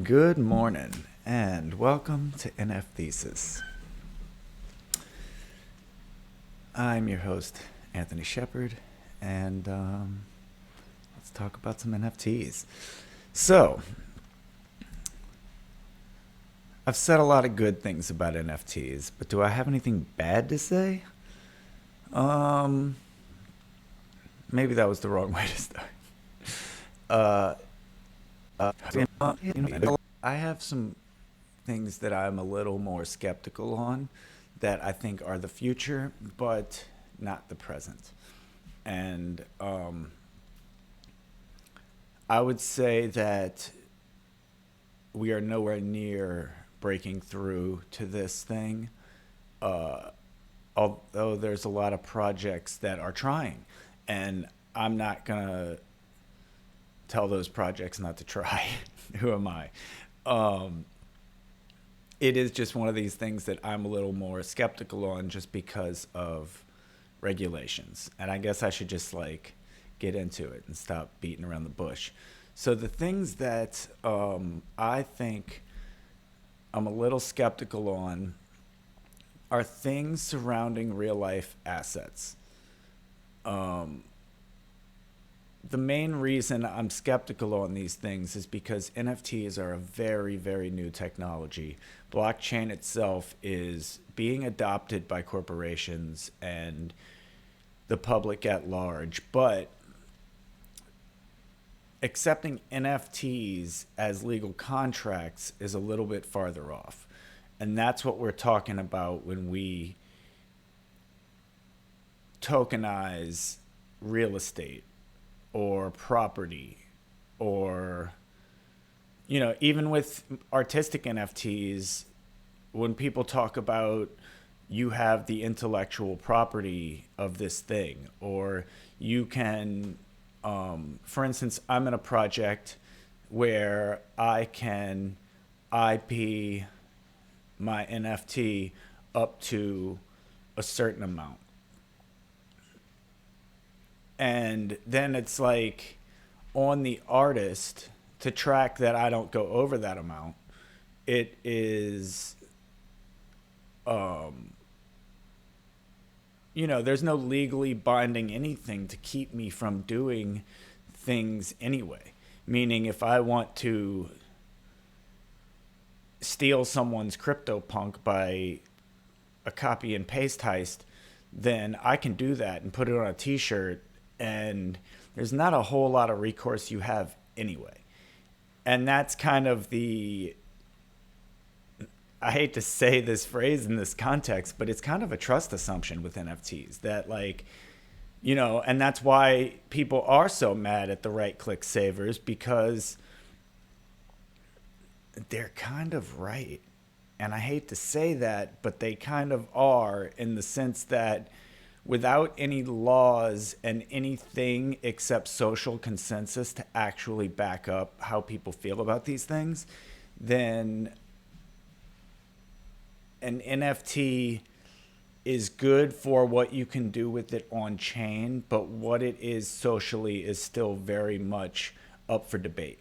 Good morning, and welcome to NFThesis. I'm your host, Anthony Shepard, and let's talk about some NFTs. So, I've said a lot of good things about NFTs, but do I have anything bad to say? Maybe that was the wrong way to start. I have some things that I'm a little more skeptical on that I think are the future, but not the present. And I would say that we are nowhere near breaking through to this thing, although there's a lot of projects that are trying. And I'm not going to tell those projects not to try. Who am I? It is just one of these things that I'm a little more skeptical on just because of regulations. And I guess I should just get into it and stop beating around the bush. So the things that I think I'm a little skeptical on are things surrounding real life assets. The main reason I'm skeptical on these things is because NFTs are a very, very new technology. Blockchain itself is being adopted by corporations and the public at large, but accepting NFTs as legal contracts is a little bit farther off. And that's what we're talking about when we tokenize real estate or property, or even with artistic NFTs, when people talk about you have the intellectual property of this thing, or you can for instance, I'm in a project where I can IP my NFT up to a certain amount. And then it's on the artist to track that I don't go over that amount. It is, there's no legally binding anything to keep me from doing things anyway. Meaning if I want to steal someone's CryptoPunk by a copy and paste heist, then I can do that and put it on a t-shirt, and there's not a whole lot of recourse you have anyway. And that's kind of I hate to say this phrase in this context, but it's kind of a trust assumption with NFTs that and that's why people are so mad at the right-click savers, because they're kind of right. And I hate to say that, but they kind of are, in the sense that without any laws and anything except social consensus to actually back up how people feel about these things, then an NFT is good for what you can do with it on chain, but what it is socially is still very much up for debate.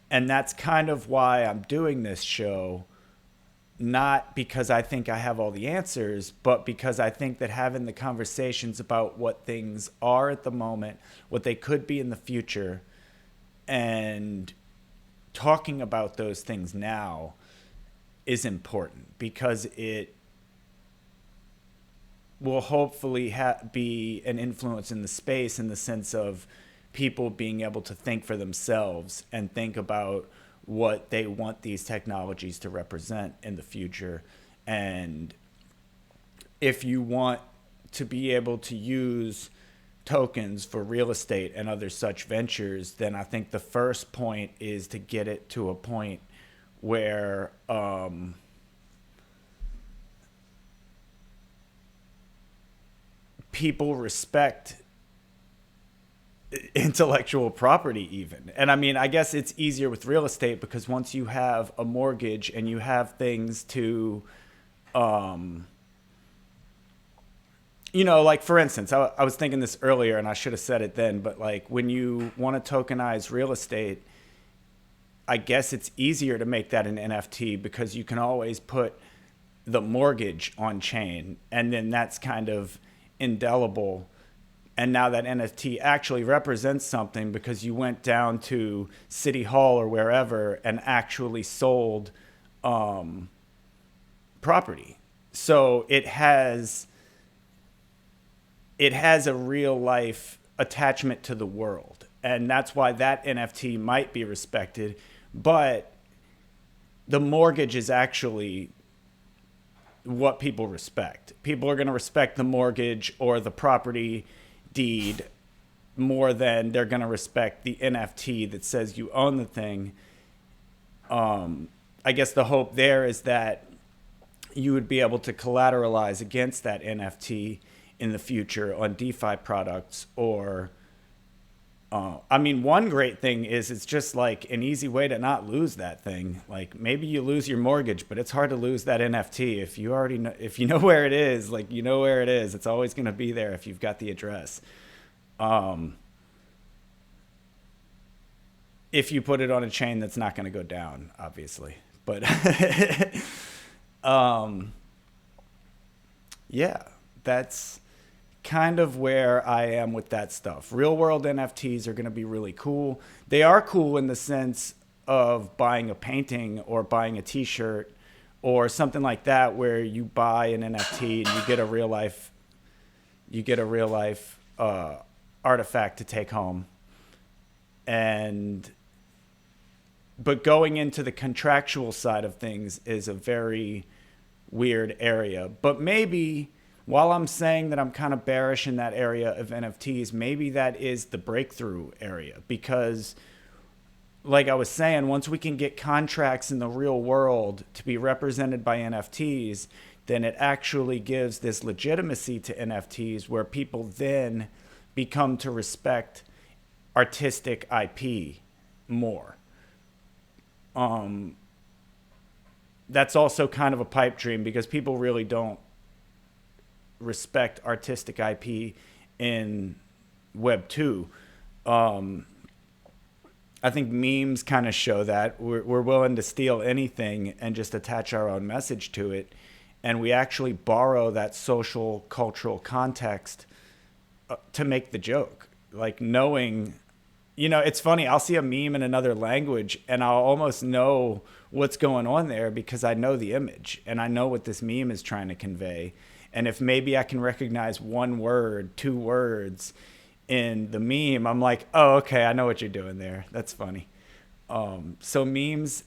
And that's kind of why I'm doing this show, not because I think I have all the answers, but because I think that having the conversations about what things are at the moment, what they could be in the future, and talking about those things now is important, because it will hopefully be an influence in the space, in the sense of people being able to think for themselves and think about what they want these technologies to represent in the future. And if you want to be able to use tokens for real estate and other such ventures, then I think the first point is to get it to a point where people respect intellectual property even. And I mean, I guess it's easier with real estate, because once you have a mortgage and you have things to for instance, I was thinking this earlier and I should have said it then, but when you want to tokenize real estate, I guess it's easier to make that an NFT because you can always put the mortgage on chain, and then that's kind of indelible. And now that NFT actually represents something because you went down to City Hall or wherever and actually sold property. So it has a real life attachment to the world. And that's why that NFT might be respected. But the mortgage is actually what people respect. People are going to respect the mortgage or the property deed more than they're going to respect the NFT that says you own the thing. I guess the hope there is that you would be able to collateralize against that NFT in the future on DeFi products. Or I mean, one great thing is it's just like an easy way to not lose that thing. Like maybe you lose your mortgage, but it's hard to lose that NFT if you already know, if you know where it is. Like, you know where it is. It's always going to be there if you've got the address. If you put it on a chain that's not going to go down, obviously. But yeah, that's kind of where I am with that stuff. Real world NFTs are going to be really cool. They are cool in the sense of buying a painting or buying a t-shirt or something like that, where you buy an NFT and you get a real life artifact to take home. But going into the contractual side of things is a very weird area. But maybe while I'm saying that I'm kind of bearish in that area of NFTs, maybe that is the breakthrough area. Because like I was saying, once we can get contracts in the real world to be represented by NFTs, then it actually gives this legitimacy to NFTs where people then become to respect artistic IP more. That's also kind of a pipe dream because people really don't respect artistic IP in Web 2. I think memes kind of show that we're willing to steal anything and just attach our own message to it. And we actually borrow that social cultural context to make the joke. Like knowing, it's funny. I'll see a meme in another language and I'll almost know what's going on there because I know the image and I know what this meme is trying to convey. And if maybe I can recognize one word, 2 words in the meme, I'm like, oh, okay, I know what you're doing there. That's funny. So memes,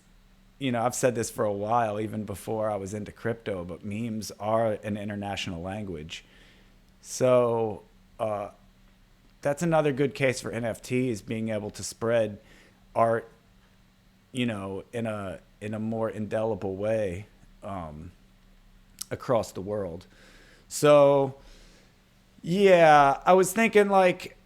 I've said this for a while, even before I was into crypto, but memes are an international language. So that's another good case for NFTs, being able to spread art, in a more indelible way across the world. So, yeah, I was thinking like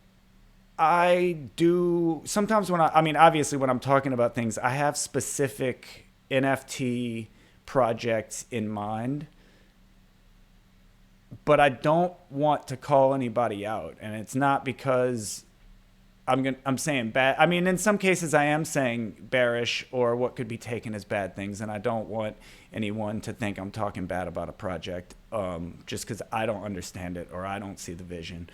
I do sometimes obviously when I'm talking about things, I have specific NFT projects in mind, but I don't want to call anybody out. And it's not because I'm saying bad. I mean, in some cases I am saying bearish or what could be taken as bad things. And I don't want anyone to think I'm talking bad about a project just because I don't understand it or I don't see the vision.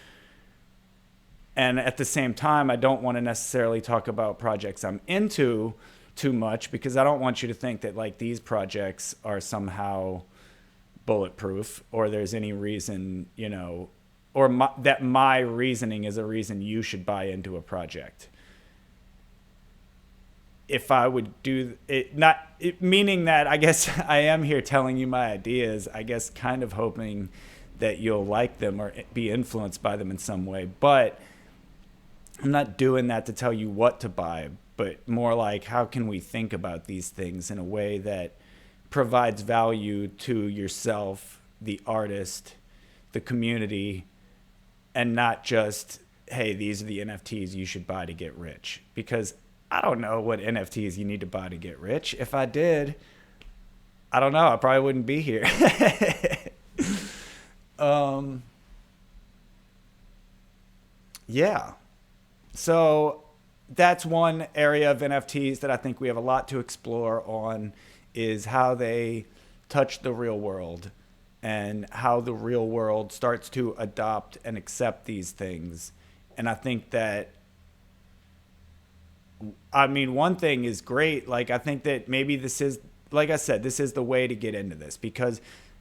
And at the same time, I don't want to necessarily talk about projects I'm into too much because I don't want you to think that like these projects are somehow bulletproof or there's any reason, or that my reasoning is a reason you should buy into a project. If I would do it, meaning that I guess I am here telling you my ideas, I guess kind of hoping that you'll like them or be influenced by them in some way. But I'm not doing that to tell you what to buy, but more like how can we think about these things in a way that provides value to yourself, the artist, the community, and not just, hey, these are the NFTs you should buy to get rich. Because I don't know what NFTs you need to buy to get rich. If I did, I don't know. I probably wouldn't be here. Yeah. So that's one area of NFTs that I think we have a lot to explore on, is how they touch the real world and how the real world starts to adopt and accept these things. And I think that, I mean, one thing is great. Like, I think that maybe this is, like I said, this is the way to get into this, because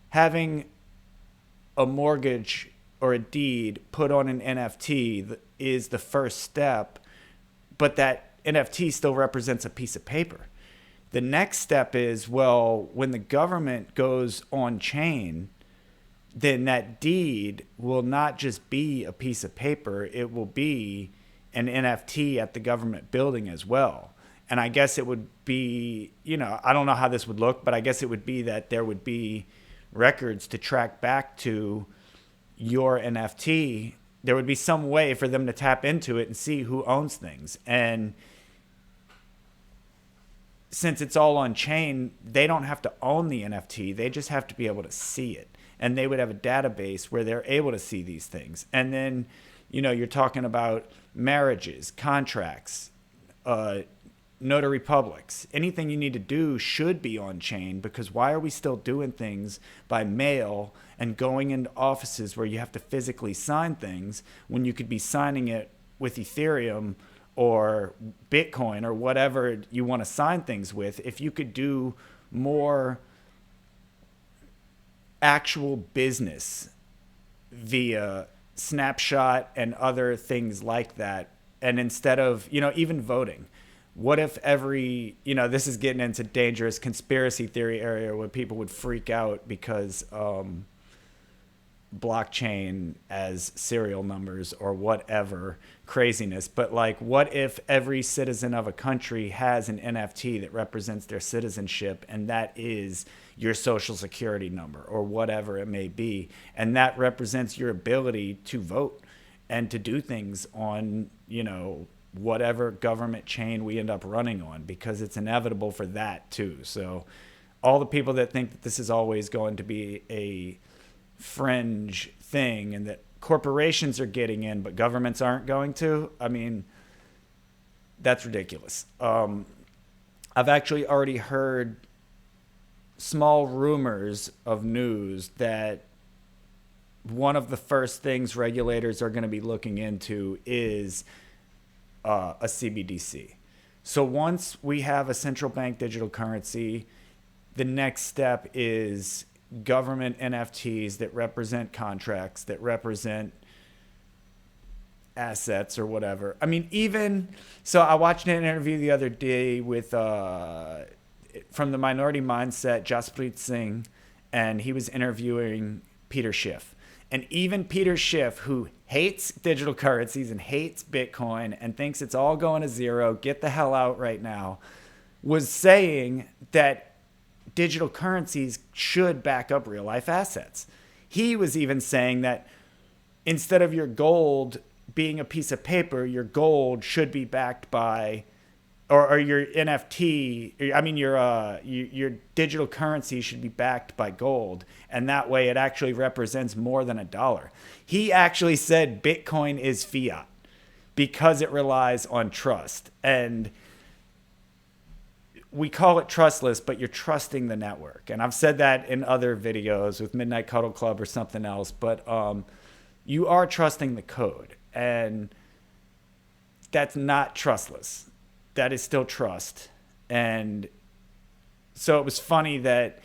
having a mortgage or a deed put on an NFT is the first step, but that NFT still represents a piece of paper. The next step is, well, when the government goes on chain, then that deed will not just be a piece of paper, it will be an NFT at the government building as well. And I guess it would be, I don't know how this would look, but I guess it would be that there would be records to track back to your NFT. There would be some way for them to tap into it and see who owns things. And since it's all on chain, they don't have to own the NFT. They just have to be able to see it. And they would have a database where they're able to see these things. And then, you're talking about marriages, contracts, notary publics. Anything you need to do should be on chain, because why are we still doing things by mail and going into offices where you have to physically sign things when you could be signing it with Ethereum or Bitcoin or whatever you want to sign things with? If you could do more actual business via Snapshot and other things like that, and instead of, even voting, what if every, this is getting into dangerous conspiracy theory area where people would freak out because blockchain as serial numbers or whatever craziness. But like, what if every citizen of a country has an NFT that represents their citizenship, and that is your social security number or whatever it may be, and that represents your ability to vote and to do things on, whatever government chain we end up running on, because it's inevitable for that too. So all the people that think that this is always going to be a fringe thing and that corporations are getting in but governments aren't going to, I mean, that's ridiculous. I've actually already heard small rumors of news that one of the first things regulators are going to be looking into is a CBDC. So once we have a central bank digital currency, the next step is government NFTs that represent contracts, that represent assets or whatever. I mean, even so, I watched an interview the other day with from the Minority Mindset, Jaspreet Singh, and he was interviewing Peter Schiff. And even Peter Schiff, who hates digital currencies and hates Bitcoin and thinks it's all going to zero, get the hell out right now, was saying that digital currencies should back up real life assets. He was even saying that instead of your gold being a piece of paper, your gold should be backed by, or your NFT, I mean, your digital currency should be backed by gold. And that way it actually represents more than $1. He actually said Bitcoin is fiat because it relies on trust. And we call it trustless, but you're trusting the network. And I've said that in other videos with Midnight Cuddle Club or something else, but you are trusting the code. And that's not trustless. That is still trust. And so it was funny that,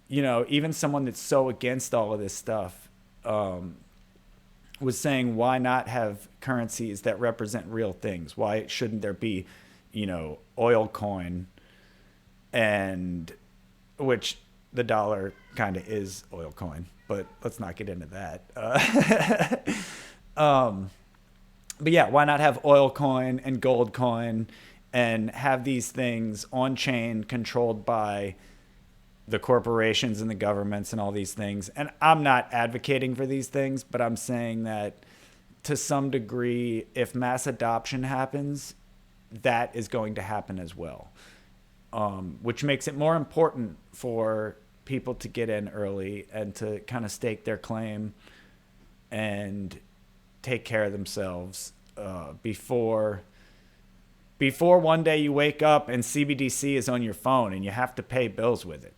even someone that's so against all of this stuff was saying, why not have currencies that represent real things? Why shouldn't there be, oil coin, and which the dollar kind of is oil coin, but let's not get into that. But yeah, why not have oil coin and gold coin and have these things on chain controlled by the corporations and the governments and all these things? And I'm not advocating for these things, but I'm saying that to some degree, if mass adoption happens, that is going to happen as well. Which makes it more important for people to get in early and to kind of stake their claim and take care of themselves before before one day you wake up and CBDC is on your phone and you have to pay bills with it.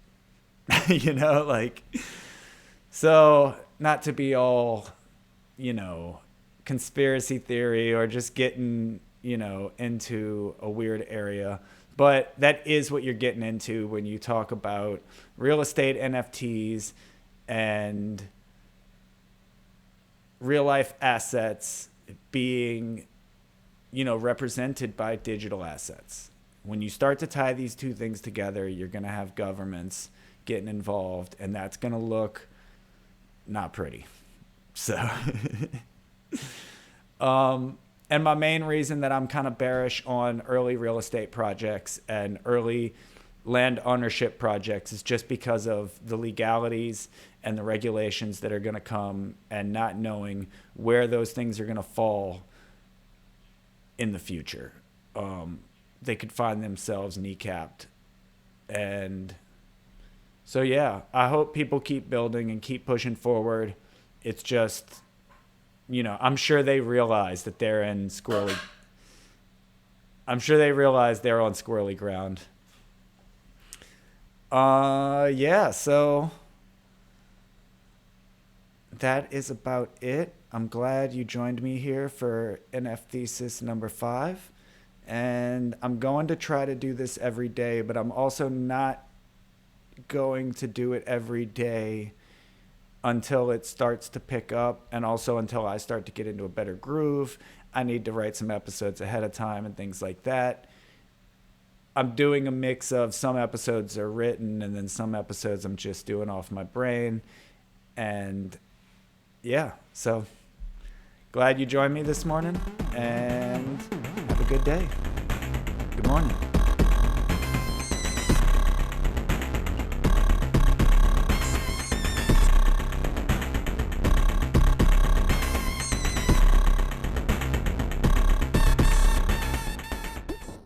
You know, like, so not to be all, you know, conspiracy theory or just getting, you know, into a weird area, but that is what you're getting into when you talk about real estate NFTs and real life assets being, you know, represented by digital assets. When you start to tie these two things together, you're going to have governments getting involved, and that's going to look not pretty. So, and my main reason that I'm kind of bearish on early real estate projects and early land ownership projects is just because of the legalities and the regulations that are going to come, and not knowing where those things are going to fall in the future. They could find themselves kneecapped. And so, yeah, I hope people keep building and keep pushing forward. It's just, you know, I'm sure they realize that they're in squirrely. I'm sure they realize they're on squirrely ground. Yeah, so that is about it. I'm glad you joined me here for NFThesis number 5. And I'm going to try to do this every day, but I'm also not going to do it every day until it starts to pick up, and also until I start to get into a better groove. I need to write some episodes ahead of time and things like that. I'm doing a mix of some episodes are written and then some episodes I'm just doing off my brain. And yeah, so glad you joined me this morning, and have a good day. Good morning.